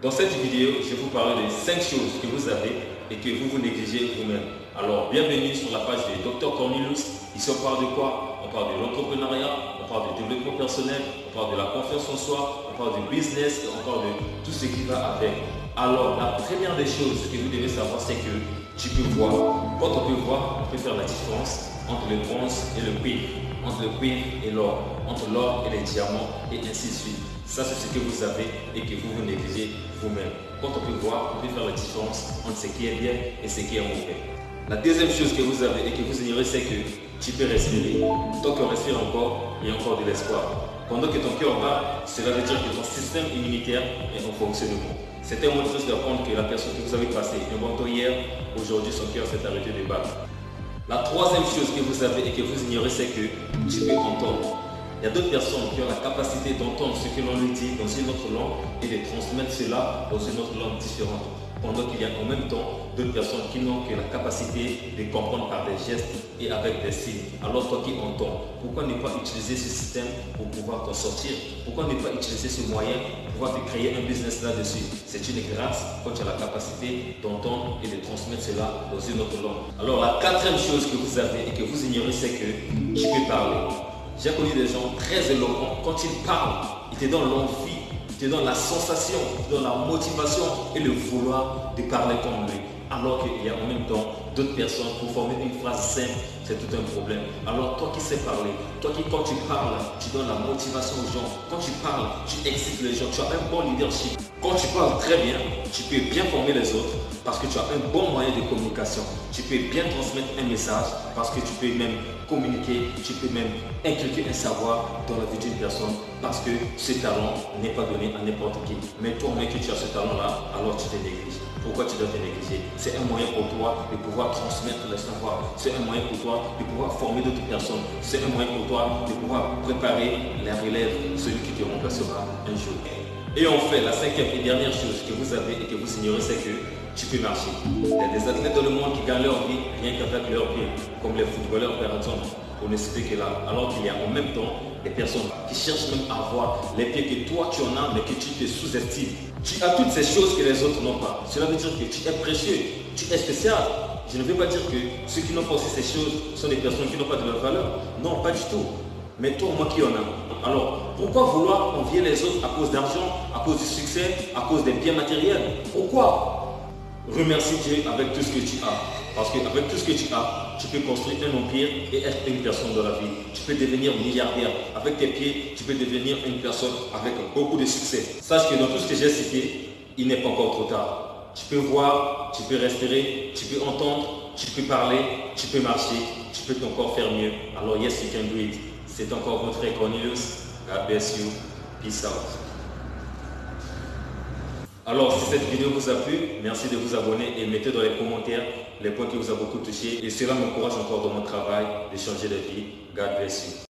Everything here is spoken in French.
Dans cette vidéo, je vais vous parler des 5 choses que vous avez et que vous négligez vous-même. Alors, bienvenue sur la page de Dr Cornelius. Ici, on parle de quoi? On parle de l'entrepreneuriat, on parle du développement personnel, on parle de la confiance en soi, on parle du business et on parle de tout ce qui va avec. Alors, la première des choses que vous devez savoir, c'est que tu peux voir. Quand on peut voir, on peut faire la différence entre le bronze et le cuivre, entre le cuivre et l'or, entre l'or et les diamants et ainsi de suite. Ça, c'est ce que vous avez et que vous négligez vous-même. Quand on peut voir, on peut faire la différence entre ce qui est bien et ce qui est mauvais. La deuxième chose que vous avez et que vous ignorez, c'est que tu peux respirer. Tant qu'on respire encore, il y a encore de l'espoir. Pendant que ton cœur bat, cela veut dire que ton système immunitaire est en fonctionnement. C'est un bon chose d'apprendre que la personne que vous avez passée un bon temps hier, aujourd'hui son cœur s'est arrêté de battre. La troisième chose que vous avez et que vous ignorez, c'est que tu peux entendre. Il y a d'autres personnes qui ont la capacité d'entendre ce que l'on lui dit dans une autre langue et de transmettre cela dans une autre langue différente. Pendant qu'il y a en même temps d'autres personnes qui n'ont que la capacité de comprendre par des gestes et avec des signes. Alors toi qui entends, pourquoi ne pas utiliser ce système pour pouvoir t'en sortir? Pourquoi ne pas utiliser ce moyen pour pouvoir te créer un business là-dessus? C'est une grâce quand tu as la capacité d'entendre et de transmettre cela dans une autre langue. Alors la quatrième chose que vous avez et que vous ignorez, c'est que tu peux parler. J'ai connu des gens très éloquents. Quand ils parlent, ils te donnent l'envie, ils te donnent la sensation, ils te donnent la motivation et le vouloir de parler comme lui. Alors qu'il y a en même temps d'autres personnes, pour former une phrase simple, c'est tout un problème. Alors toi qui sais parler, toi qui quand tu parles, tu donnes la motivation aux gens. Quand tu parles, tu excites les gens, tu as un bon leadership. Quand tu parles très bien, tu peux bien former les autres parce que tu as un bon moyen de communication. Tu peux bien transmettre un message parce que tu peux même communiquer, tu peux même inculquer un savoir dans la vie d'une personne parce que ce talent n'est pas donné à n'importe qui. Mais toi, mec, que tu as ce talent-là, alors tu te négliges. Pourquoi tu dois te négliger? C'est un moyen pour toi de pouvoir transmettre le savoir. C'est un moyen pour toi de pouvoir former d'autres personnes. C'est un moyen pour toi de pouvoir préparer la relève, celui qui te remplacera un jour. Et enfin, la cinquième et dernière chose que vous avez et que vous ignorez, c'est que tu peux marcher. Il y a des athlètes dans le monde qui gagnent leur vie rien qu'avec leurs pieds, comme les footballeurs par exemple, pour ne citer que là. Alors qu'il y a en même temps des personnes qui cherchent même à avoir les pieds que toi tu en as, mais que tu te sous-estimes. Tu as toutes ces choses que les autres n'ont pas. Cela veut dire que tu es précieux, tu es spécial. Je ne veux pas dire que ceux qui n'ont pas aussi ces choses sont des personnes qui n'ont pas de leur valeur. Non, pas du tout. Mais toi, moi qui en a. Alors, pourquoi vouloir envier les autres à cause d'argent, à cause du succès, à cause des biens matériels? Pourquoi? Remercie Dieu avec tout ce que tu as. Parce qu'avec tout ce que tu as, tu peux construire un empire et être une personne dans la vie. Tu peux devenir milliardaire. Avec tes pieds, tu peux devenir une personne avec beaucoup de succès. Sache que dans tout ce que j'ai cité, il n'est pas encore trop tard. Tu peux voir, tu peux respirer, tu peux entendre, tu peux parler, tu peux marcher, tu peux encore faire mieux. Alors yes, you can do it. C'est encore votre frère Cornelius. God bless you. Peace out. Alors, si cette vidéo vous a plu, merci de vous abonner et mettez dans les commentaires les points qui vous ont beaucoup touché. Et cela m'encourage encore dans mon travail de changer de vie. God bless you.